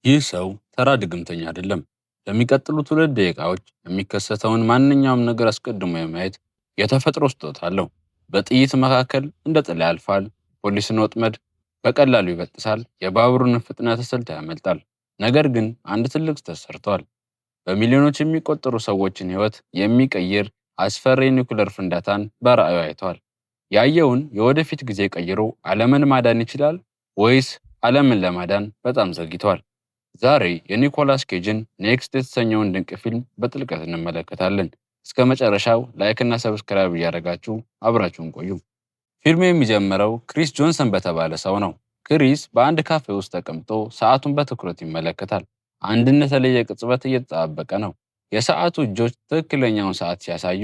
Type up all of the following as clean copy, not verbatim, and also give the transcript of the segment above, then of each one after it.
ይህ ሰው ተራ ድግምተኛ አይደለም። ለሚቀጥሉት 2 ደቂቃዎች የሚከሰተውን ማንኛውም ነገር አስቀድሞ የማየት የተፈጥሮ ስጦታ አለው። በጥይት መካከል እንደ ጥላ ያልፋል፣ ፖሊስን ወጥመድ በቀላሉ ይበጥሳል፣ የባቡሩን ፍጥነት ስልት ያመልጣል። ነገር ግን አንድ ትልቅ ስህተት ሰርቷል። በሚሊዮኖች የሚቆጠሩ ሰዎችን ህይወት የሚቀይር አስፈሪ ኒውክለር ፍንዳታን በራእዩ አይተዋል። ያየውን የወደፊት ጊዜ ቀይሮ ዓለምን ማዳን ይችላል ወይስ ዓለምን ለማዳን በጣም ዘግይቷል? ዛሬ የኒኮላስ ኬጅን ኔክስት የተሰኘውን ድንቅ ፊልም በጥልቀት እንመለከታለን። እስከ መጨረሻው ላይክ እና ሰብስክራይብ እያደረጋችሁ አብራችሁን ቆዩ። ፊልሙ የሚጀምረው ክሪስ ጆንሰን በተባለ ሰው ነው። ክሪስ በአንድ ካፌ ውስጥ ተቀምጦ ሰዓቱን በትኩረት ይመለከታል። አንድን የተለየ ቅጽበት እየተጠባበቀ ነው። የሰዓቱ እጆች ትክክለኛውን ሰዓት ሲያሳዩ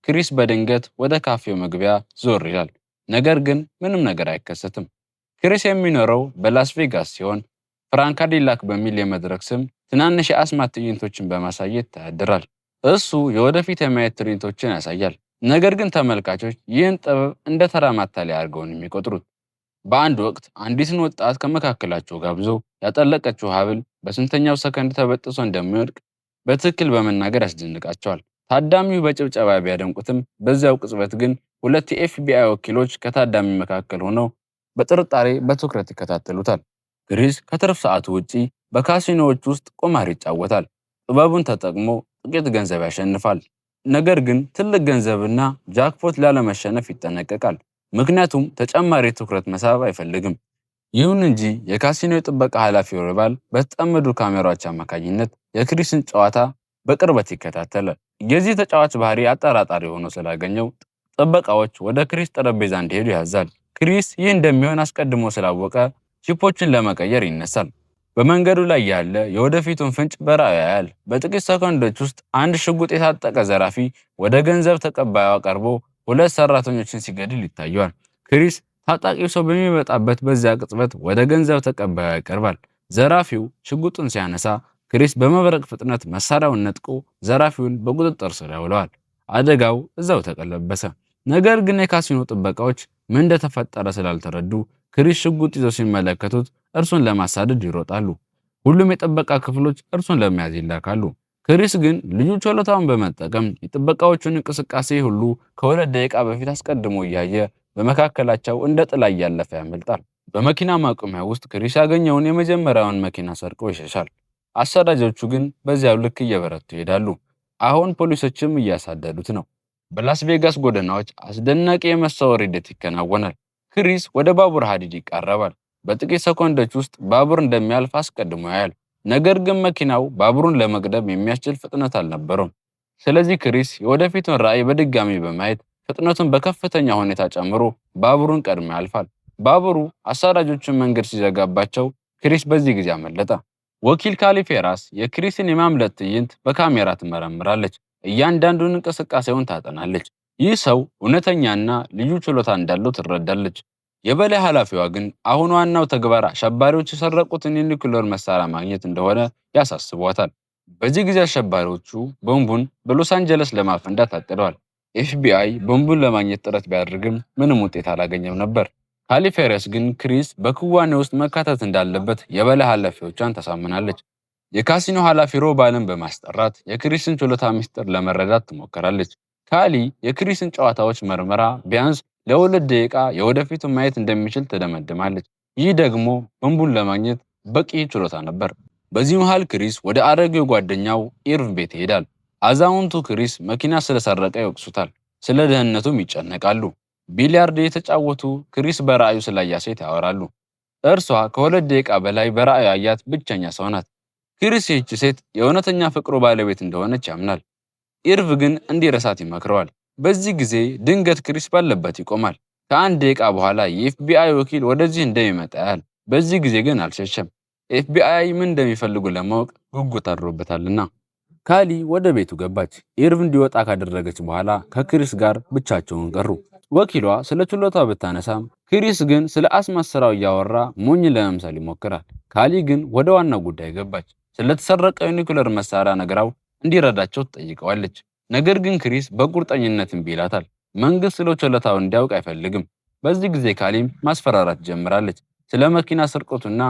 ክሪስ በድንገት ወደ ካፌው መግቢያ ዞር ይላል። ነገር ግን ምንም ነገር አይከሰትም። ክሪስ የሚኖረው በላስ ቬጋስ ሲሆን ፍራንካዲላክ በሚል የመድረክ ስም ትናንሽ የአስማት ትዕይንቶችን በማሳየት ይተዳደራል። እሱ የወደፊት የማየት ትርኢቶችን ያሳያል። ነገር ግን ተመልካቾች ይህን ጥበብ እንደ ተራ ማታለያ አድርገው ነው የሚቆጥሩት። በአንድ ወቅት አንዲትን ወጣት ከመካከላቸው ጋብዞ ያጠለቀችው ሐብል በስንተኛው ሰከንድ ተበጥሶ እንደሚወድቅ በትክክል በመናገር ያስደንቃቸዋል። ታዳሚው በጭብጨባ ቢያደንቁትም በዚያው ቅጽበት ግን 2 የኤፍቢአይ ወኪሎች ከታዳሚ መካከል ሆነው በጥርጣሬ በትኩረት ይከታተሉታል። ክሪስ ከትርፍ ሰዓቱ ውጪ በካሲኖዎች ውስጥ ቁማር ይጫወታል። ጥበቡን ተጠቅሞ ጥቂት ገንዘብ ያሸንፋል። ነገር ግን ትልቅ ገንዘብና ጃክፖት ላለመሸነፍ ይጠነቀቃል። ምክንያቱም ተጨማሪ ትኩረት መሳብ አይፈልግም። ይሁን እንጂ የካሲኖ የጥበቃ ኃላፊው ሪባል በተጠመዱ ካሜራዎች አማካኝነት የክሪስን ጨዋታ በቅርበት ይከታተላል። የዚህ ተጫዋች ባህሪ አጠራጣሪ ሆኖ ስላገኘው ጥበቃዎች ወደ ክሪስ ጠረጴዛ እንዲሄዱ ያዛል። ክሪስ ይህ እንደሚሆን አስቀድሞ ስላወቀ ቺፖችን ለመቀየር ይነሳል። በመንገዱ ላይ ያለ የወደፊቱን ፍንጭ በራእዩ ያያል። በጥቂት ሰከንዶች ውስጥ አንድ ሽጉጥ የታጠቀ ዘራፊ ወደ ገንዘብ ተቀባዩ ቀርቦ 2 ሰራተኞችን ሲገድል ይታየዋል። ክሪስ ታጣቂው ሰው በሚመጣበት በዚያ ቅጽበት ወደ ገንዘብ ተቀባዩ ይቀርባል። ዘራፊው ሽጉጡን ሲያነሳ ክሪስ በመብረቅ ፍጥነት መሳሪያውን ነጥቆ ዘራፊውን በቁጥጥር ስር ያውለዋል። አደጋው እዛው ተቀለበሰ። ነገር ግን የካሲኖ ጥበቃዎች ምን እንደተፈጠረ ስላልተረዱ ክሪስ ሽጉጥ ይዘው ሲመለከቱት እርሱን ለማሳደድ ይሮጣሉ። ሁሉም የጥበቃ ክፍሎች እርሱን ለመያዝ ይላካሉ። ክሪስ ግን ልዩ ችሎታውን በመጠቀም የጥበቃዎቹን እንቅስቃሴ ሁሉ ከ2 ደቂቃ በፊት አስቀድሞ እያየ በመካከላቸው እንደ ጥላ እያለፈ ያመልጣል። በመኪና ማቆሚያ ውስጥ ክሪስ ያገኘውን የመጀመሪያውን መኪና ሰርቆ ይሸሻል። አሳዳጆቹ ግን በዚያው ልክ እየበረቱ ይሄዳሉ። አሁን ፖሊሶችም እያሳደዱት ነው። በላስ ቬጋስ ጎዳናዎች አስደናቂ የመሰወር ሂደት ይከናወናል። ክሪስ ወደ ባቡር ሐዲድ ይቃረባል። በጥቂት ሰኮንዶች ውስጥ ባቡር እንደሚያልፍ አስቀድሞ ያያል። ነገር ግን መኪናው ባቡሩን ለመቅደም የሚያስችል ፍጥነት አልነበረውም። ስለዚህ ክሪስ የወደፊቱን ራዕይ በድጋሚ በማየት ፍጥነቱን በከፍተኛ ሁኔታ ጨምሮ ባቡሩን ቀድሞ ያልፋል። ባቡሩ አሳዳጆቹን መንገድ ሲዘጋባቸው ክሪስ በዚህ ጊዜ አመለጠ። ወኪል ካሊፌራስ የክሪስን የማምለጥ ትዕይንት በካሜራ ትመረምራለች። እያንዳንዱን እንቅስቃሴውን ታጠናለች። ይህ ሰው እውነተኛና ልዩ ችሎታ እንዳለው ትረዳለች። የበላይ ኃላፊዋ ግን አሁን ዋናው ተግባር አሸባሪዎች የሰረቁትን የኒውክሌር መሳሪያ ማግኘት እንደሆነ ያሳስቧታል። በዚህ ጊዜ አሸባሪዎቹ ቦምቡን በሎስ አንጀለስ ለማፈንዳት አቅደዋል። ኤፍቢአይ ቦምቡን ለማግኘት ጥረት ቢያደርግም ምንም ውጤት አላገኘም ነበር። ካሊፌረስ ግን ክሪስ በክዋኔ ውስጥ መካተት እንዳለበት የበላይ ኃላፊዎቿን ታሳምናለች። የካሲኖ ኃላፊ ሮባልን በማስጠራት የክሪስን ችሎታ ምስጢር ለመረዳት ትሞክራለች። ካሊ የክሪስን ጨዋታዎች መርመራ ቢያንስ ለ2 ደቂቃ የወደፊቱን ማየት እንደሚችል ትደመድማለች። ይህ ደግሞ ቦምቡን ለማግኘት በቂ ችሎታ ነበር። በዚህ መሃል ክሪስ ወደ አሮጌው ጓደኛው ኢርቭ ቤት ይሄዳል። አዛውንቱ ክሪስ መኪና ስለሰረቀ ይወቅሱታል። ስለ ደህንነቱም ይጨነቃሉ። ቢሊያርድ የተጫወቱ ክሪስ በራእዩ ስላያ ሴት ያወራሉ። እርሷ ከ2 ደቂቃ በላይ በራእዩ ያያት ብቸኛ ሰው ናት። ክሪስ ይህች ሴት የእውነተኛ ፍቅሩ ባለቤት እንደሆነች ያምናል። ኢርቭ ግን እንዲረሳት ይመክረዋል። በዚህ ጊዜ ድንገት ክሪስ ባለበት ይቆማል። ከ1 ደቂቃ በኋላ የኤፍቢአይ ወኪል ወደዚህ እንደሚመጣ ያህል። በዚህ ጊዜ ግን አልሸሸም። ኤፍቢአይ ምን እንደሚፈልጉ ለማወቅ ጉጉት አድሮበታልና። ካሊ ወደ ቤቱ ገባች። ኢርቭ እንዲወጣ ካደረገች በኋላ ከክሪስ ጋር ብቻቸውን ቀሩ። ወኪሏ ስለ ችሎታው ብታነሳም ክሪስ ግን ስለ አስማት ስራው እያወራ ሞኝ ለመምሰል ይሞክራል። ካሊ ግን ወደ ዋናው ጉዳይ ገባች። ስለተሰረቀው የኒውክሌር መሳሪያ ነግራው እንዲረዳቸው ትጠይቀዋለች። ነገር ግን ክሪስ በቁርጠኝነት እምቢ ይላታል። መንግስት ስለ ችሎታው እንዲያውቅ አይፈልግም። በዚህ ጊዜ ካሊም ማስፈራራት ጀምራለች። ስለ መኪና ስርቆቱና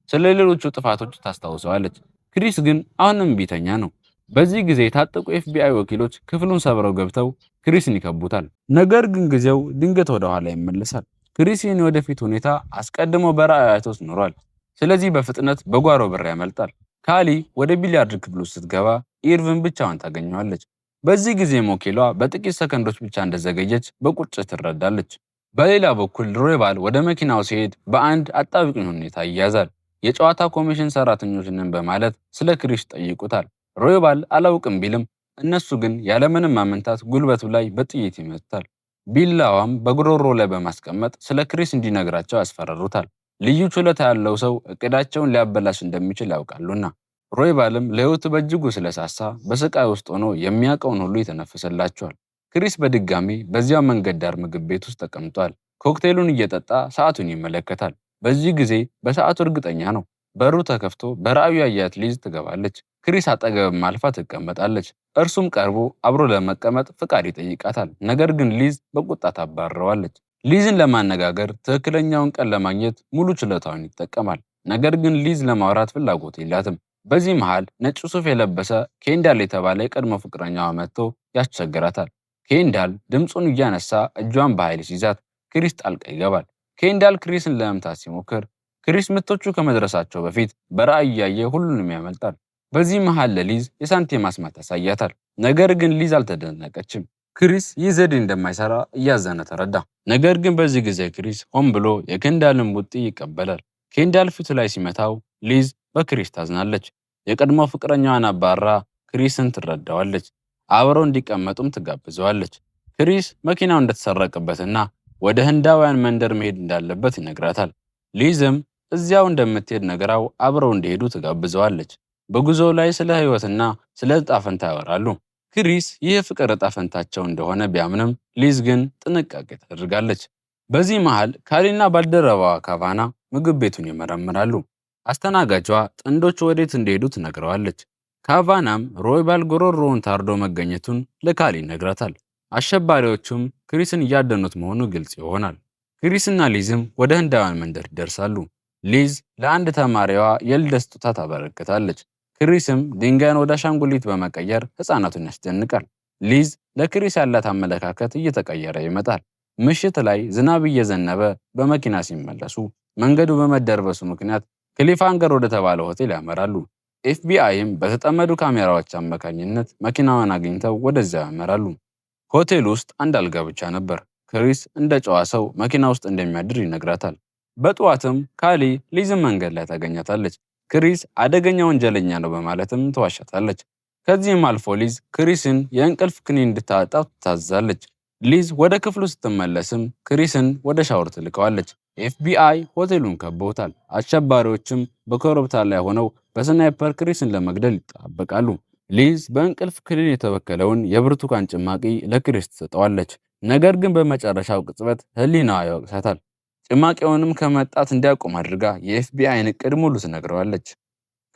ስለ ሌሎቹ ጥፋቶች ታስታውሰዋለች። ክሪስ ግን አሁንም ቢተኛ ነው። በዚህ ጊዜ የታጠቁ ኤፍቢአይ ወኪሎች ክፍሉን ሰብረው ገብተው ክሪስን ይከቡታል። ነገር ግን ጊዜው ድንገት ወደ ኋላ ይመለሳል። ክሪስ ይህን የወደፊት ሁኔታ አስቀድሞ በራእዩ አይቶት ኖሯል። ስለዚህ በፍጥነት በጓሮ በር ያመልጣል። ካሊ ወደ ቢሊያርድ ክፍል ውስጥ ስትገባ ኢርቪን ብቻዋን ታገኘዋለች። በዚህ ጊዜ ወኪሏ በጥቂት ሰከንዶች ብቻ እንደዘገየች በቁጭት ትረዳለች። በሌላ በኩል ሮይባል ወደ መኪናው ሲሄድ በአንድ አጣብቂኝ ሁኔታ ይያዛል። የጨዋታ ኮሚሽን ሰራተኞች ነን በማለት ስለ ክሪስ ጠይቁታል። ሮይባል አላውቅም ቢልም እነሱ ግን ያለምንም ማመንታት ጉልበቱ ላይ በጥይት ይመታል። ቢላዋም በጉሮሮ ላይ በማስቀመጥ ስለ ክሪስ እንዲነግራቸው ያስፈራሩታል። ልዩ ችሎታ ያለው ሰው እቅዳቸውን ሊያበላሽ እንደሚችል ያውቃሉና። ሮይባልም ለህይወቱ በእጅጉ ስለሳሳ በስቃይ ውስጥ ሆኖ የሚያውቀውን ሁሉ ይተነፍስላቸዋል። ክሪስ በድጋሚ በዚያው መንገድ ዳር ምግብ ቤት ውስጥ ተቀምጧል። ኮክቴሉን እየጠጣ ሰዓቱን ይመለከታል። በዚህ ጊዜ በሰዓቱ እርግጠኛ ነው። በሩ ተከፍቶ በራእዩ ያያት ሊዝ ትገባለች። ክሪስ አጠገብም አልፋ ትቀመጣለች። እርሱም ቀርቦ አብሮ ለመቀመጥ ፍቃድ ይጠይቃታል። ነገር ግን ሊዝ በቁጣ ታባርረዋለች። ሊዝን ለማነጋገር ትክክለኛውን ቀን ለማግኘት ሙሉ ችሎታውን ይጠቀማል። ነገር ግን ሊዝ ለማውራት ፍላጎት የላትም። በዚህ መሃል ነጭ ሱፍ የለበሰ ኬንዳል የተባለ የቀድሞ ፍቅረኛዋ መጥቶ ያስቸግራታል። ኬንዳል ድምፁን እያነሳ እጇን በኃይል ሲይዛት ክሪስ ጣልቃ ይገባል። ኬንዳል ክሪስን ለመምታት ሲሞክር ክሪስ ምቶቹ ከመድረሳቸው በፊት በራእይ እያየ ሁሉንም ያመልጣል። በዚህ መሃል ለሊዝ የሳንቲም ማስማት ያሳያታል። ነገር ግን ሊዝ አልተደነቀችም። ክሪስ ይህ ዘዴ እንደማይሰራ እያዘነ ተረዳ። ነገር ግን በዚህ ጊዜ ክሪስ ሆን ብሎ የኬንዳልን ቡጢ ይቀበላል። ኬንዳል ፊቱ ላይ ሲመታው ሊዝ በክሪስ ታዝናለች። የቀድሞ ፍቅረኛዋን አባራ ክሪስን ትረዳዋለች። አብረው እንዲቀመጡም ትጋብዘዋለች። ክሪስ መኪናው እንደተሰረቀበትና ወደ ህንዳውያን መንደር መሄድ እንዳለበት ይነግራታል። ሊዝም እዚያው እንደምትሄድ ነገራው አብረው እንዲሄዱ ትጋብዘዋለች። በጉዞው ላይ ስለ ህይወትና ስለ ዕጣ ፈንታ ያወራሉ። ክሪስ ይህ ፍቅር ዕጣ ፈንታቸው እንደሆነ ቢያምንም ሊዝ ግን ጥንቃቄ ታደርጋለች። በዚህ መሃል ካሊና ባልደረባዋ ካቫና ምግብ ቤቱን ይመረምራሉ። አስተናጋጇ ጥንዶቹ ወዴት እንደሄዱ ትነግረዋለች። ካቫናም ሮይባል ጎሮሮውን ታርዶ መገኘቱን ለካሊ ይነግራታል። አሸባሪዎቹም ክሪስን እያደኑት መሆኑ ግልጽ ይሆናል። ክሪስና ሊዝም ወደ ህንዳውያን መንደር ይደርሳሉ። ሊዝ ለአንድ ተማሪዋ የልደት ስጦታ ታበረክታለች። ክሪስም ድንጋይን ወደ አሻንጉሊት በመቀየር ህፃናቱን ያስደንቃል። ሊዝ ለክሪስ ያላት አመለካከት እየተቀየረ ይመጣል። ምሽት ላይ ዝናብ እየዘነበ በመኪና ሲመለሱ መንገዱ በመደርበሱ ምክንያት ክሊፋንገር ወደ ተባለው ሆቴል ያመራሉ። ኤፍቢአይም በተጠመዱ ካሜራዎች አማካኝነት መኪናዋን አግኝተው ወደዚያው ያመራሉ። ሆቴል ውስጥ አንድ አልጋ ብቻ ነበር። ክሪስ እንደ ጨዋ ሰው መኪና ውስጥ እንደሚያድር ይነግራታል። በጠዋትም ካሊ ሊዝን መንገድ ላይ ታገኛታለች። ክሪስ አደገኛ ወንጀለኛ ነው በማለትም ተዋሻታለች። ከዚህም አልፎ ሊዝ ክሪስን የእንቅልፍ ክኒን እንድታጠጣው ታዛለች። ሊዝ ወደ ክፍሉ ስትመለስም ክሪስን ወደ ሻወር ትልከዋለች። ኤፍቢአይ ሆቴሉን ከበውታል። አሸባሪዎችም በኮረብታ ላይ ሆነው በስናይፐር ክሪስን ለመግደል ይጠባበቃሉ። ሊዝ በእንቅልፍ ክኒን የተበከለውን የብርቱካን ጭማቂ ለክሪስ ትሰጠዋለች። ነገር ግን በመጨረሻው ቅጽበት ህሊናዋ ይወቅሳታል። ጭማቂውንም ከመጣት እንዲያቆም አድርጋ የኤፍቢአይን እቅድ ሙሉ ትነግረዋለች።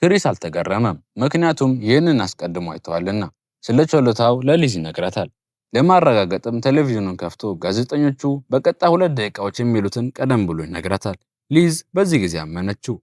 ክሪስ አልተገረመም፣ ምክንያቱም ይህንን አስቀድሞ አይተዋልና። ስለ ችሎታው ለሊዝ ይነግራታል። ለማረጋገጥም ቴሌቪዥኑን ከፍቶ ጋዜጠኞቹ በቀጣይ 2 ደቂቃዎች የሚሉትን ቀደም ብሎ ይነግራታል። ሊዝ በዚህ ጊዜ አመነችው።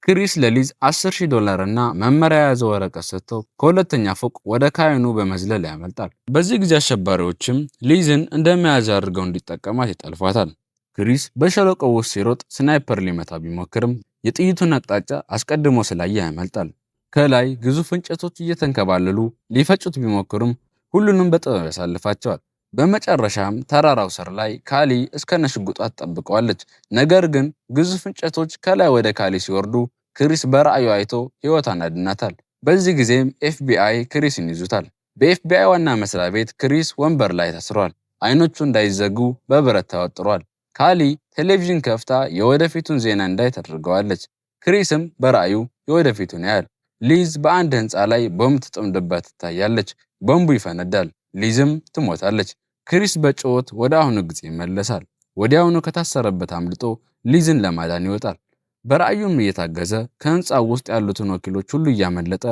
ክሪስ ለሊዝ $10,000 እና መመሪያ የያዘ ወረቀት ሰጥተው ከሁለተኛ ፎቅ ወደ ካይኑ በመዝለል ያመልጣል። በዚህ ጊዜ አሸባሪዎችም ሊዝን እንደ መያዣ አድርገው እንዲጠቀሟት ይጠልፏታል። ክሪስ በሸለቆው ውስጥ ሲሮጥ ስናይፐር ሊመታ ቢሞክርም የጥይቱን አቅጣጫ አስቀድሞ ስላየ ያመልጣል። ከላይ ግዙፍ እንጨቶች እየተንከባለሉ ሊፈጩት ቢሞክሩም ሁሉንም በጥበብ ያሳልፋቸዋል። በመጨረሻም ተራራው ስር ላይ ካሊ እስከነሽጉጧ ትጠብቀዋለች። ነገር ግን ግዙፍ እንጨቶች ከላይ ወደ ካሊ ሲወርዱ ክሪስ በራእዩ አይቶ ሕይወቷን ያድናታል። በዚህ ጊዜም ኤፍቢአይ ክሪስን ይዙታል። በኤፍቢአይ ዋና መስሪያ ቤት ክሪስ ወንበር ላይ ታስሯል። አይኖቹ እንዳይዘጉ በብረት ተወጥሯል። ካሊ ቴሌቪዥን ከፍታ የወደፊቱን ዜና እንዳይ ታደርገዋለች። ክሪስም በራእዩ የወደፊቱን ያያል። ሊዝ በአንድ ህንፃ ላይ ቦምብ ትጠምድበት ትታያለች። ቦምቡ ይፈነዳል። ሊዝም ትሞታለች። ክሪስ በጩኸት ወደ አሁኑ ጊዜ ይመለሳል። ወዲያውኑ ከታሰረበት አምልጦ ሊዝን ለማዳን ይወጣል። በራእዩም እየታገዘ ከህንፃው ውስጥ ያሉትን ወኪሎች ሁሉ እያመለጠ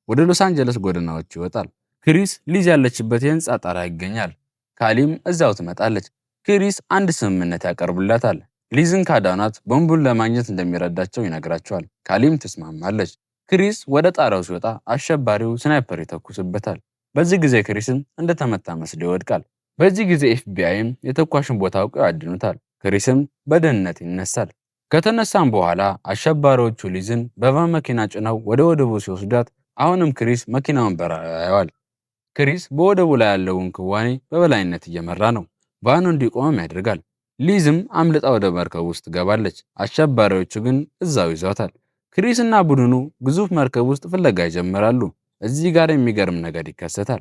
ወደ ሎስ አንጀለስ ጎዳናዎች ይወጣል። ክሪስ ሊዝ ያለችበት የህንፃ ጣራ ይገኛል። ካሊም እዛው ትመጣለች። ክሪስ አንድ ስምምነት ያቀርብላታል። ሊዝን ካዳናት ቦምቡን ለማግኘት እንደሚረዳቸው ይነግራቸዋል። ካሊም ትስማማለች። ክሪስ ወደ ጣሪያው ሲወጣ አሸባሪው ስናይፐር ይተኩስበታል። በዚህ ጊዜ ክሪስን እንደተመታ መስሎ ይወድቃል። በዚህ ጊዜ ኤፍቢአይም የተኳሹን ቦታ አውቀው ያድኑታል። ክሪስም በደህንነት ይነሳል። ከተነሳም በኋላ አሸባሪዎቹ ሊዝን በቫን መኪና ጭነው ወደ ወደቡ ሲወስዷት አሁንም ክሪስ መኪናውን በራ ያየዋል። ክሪስ በወደቡ ላይ ያለውን ክዋኔ በበላይነት እየመራ ነው። ቫኑ እንዲቆምም ያደርጋል። ሊዝም አምልጣ ወደ መርከብ ውስጥ ትገባለች። አሸባሪዎቹ ግን እዛው ይዟታል። ክሪስ እና ቡድኑ ግዙፍ መርከብ ውስጥ ፍለጋ ይጀምራሉ። እዚህ ጋር የሚገርም ነገር ይከሰታል።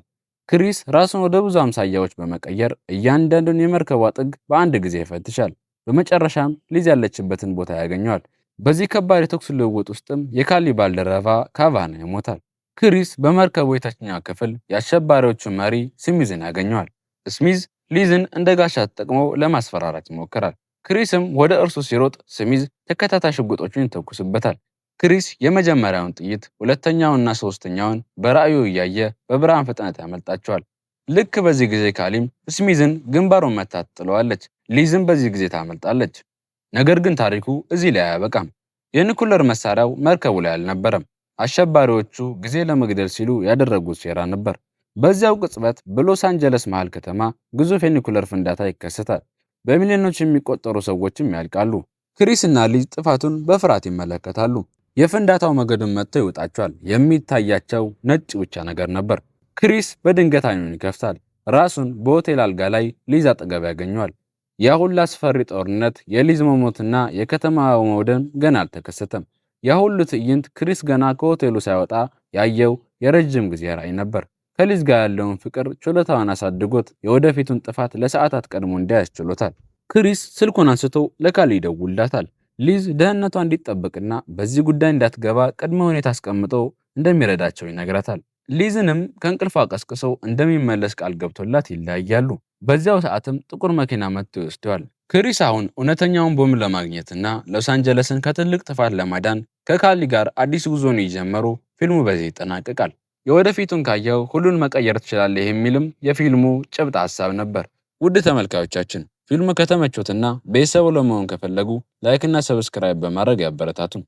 ክሪስ ራሱን ወደ ብዙ አምሳያዎች በመቀየር እያንዳንዱን የመርከቧ ጥግ በአንድ ጊዜ ይፈትሻል። በመጨረሻም ሊዝ ያለችበትን ቦታ ያገኘዋል። በዚህ ከባድ የተኩስ ልውውጥ ውስጥም የካሊ ባልደረባ ካቫና ይሞታል። ክሪስ በመርከቡ የታችኛው ክፍል የአሸባሪዎቹ መሪ ስሚዝን ያገኘዋል። ስሚዝ ሊዝን እንደ ጋሻ ተጠቅሞ ለማስፈራራት ይሞክራል። ክሪስም ወደ እርሱ ሲሮጥ ስሚዝ ተከታታይ ሽጉጦችን ይተኩስበታል። ክሪስ የመጀመሪያውን ጥይት፣ ሁለተኛውንና ሶስተኛውን በራእዩ እያየ በብርሃን ፍጥነት ያመልጣቸዋል። ልክ በዚህ ጊዜ ካሊም ስሚዝን ግንባሩን መታ ትጥለዋለች። ሊዝም በዚህ ጊዜ ታመልጣለች። ነገር ግን ታሪኩ እዚህ ላይ አያበቃም። የኒኩለር መሳሪያው መርከቡ ላይ አልነበረም። አሸባሪዎቹ ጊዜ ለመግደል ሲሉ ያደረጉት ሴራ ነበር። በዚያው ቅጽበት በሎስ አንጀለስ መሃል ከተማ ግዙፍ የኒኩለር ፍንዳታ ይከሰታል። በሚሊዮኖች የሚቆጠሩ ሰዎችም ያልቃሉ። ክሪስ እና ሊዝ ጥፋቱን በፍርሃት ይመለከታሉ። የፍንዳታው መገድም መጥቶ ይወጣቸዋል። የሚታያቸው ነጭ ብቻ ነገር ነበር። ክሪስ በድንገት አይኑን ይከፍታል። ራሱን በሆቴል አልጋ ላይ ሊዝ አጠገብ ያገኘዋል። ያ ሁሉ አስፈሪ ጦርነት፣ የሊዝ መሞትና የከተማው መውደም ገና አልተከሰተም። ያ ሁሉ ትዕይንት ክሪስ ገና ከሆቴሉ ሳይወጣ ያየው የረጅም ጊዜ ራዕይ ነበር። ከሊዝ ጋር ያለውን ፍቅር ችሎታውን አሳድጎት የወደፊቱን ጥፋት ለሰዓታት ቀድሞ እንዲያስችሎታል። ክሪስ ስልኩን አንስቶ ለካሊ ይደውልላታል። ሊዝ ደህንነቷ እንዲጠበቅና በዚህ ጉዳይ እንዳትገባ ቅድመ ሁኔታ አስቀምጦ እንደሚረዳቸው ይነግራታል። ሊዝንም ከእንቅልፏ ቀስቅሰው እንደሚመለስ ቃል ገብቶላት ይለያያሉ። በዚያው ሰዓትም ጥቁር መኪና መጥቶ ይወስደዋል። ክሪስ አሁን እውነተኛውን ቦምብ ለማግኘትና ሎስ አንጀለስን ከትልቅ ጥፋት ለማዳን ከካሊ ጋር አዲስ ጉዞን እየጀመሩ ፊልሙ በዚህ ይጠናቀቃል። የወደፊቱን ካየው ሁሉን መቀየር ትችላለህ የሚልም የፊልሙ ጭብጥ ሐሳብ ነበር። ውድ ተመልካዮቻችን ፊልሙ ከተመቾትና ቤተሰቡ ለመሆን ከፈለጉ ላይክ እና ሰብስክራይብ በማድረግ ያበረታቱን።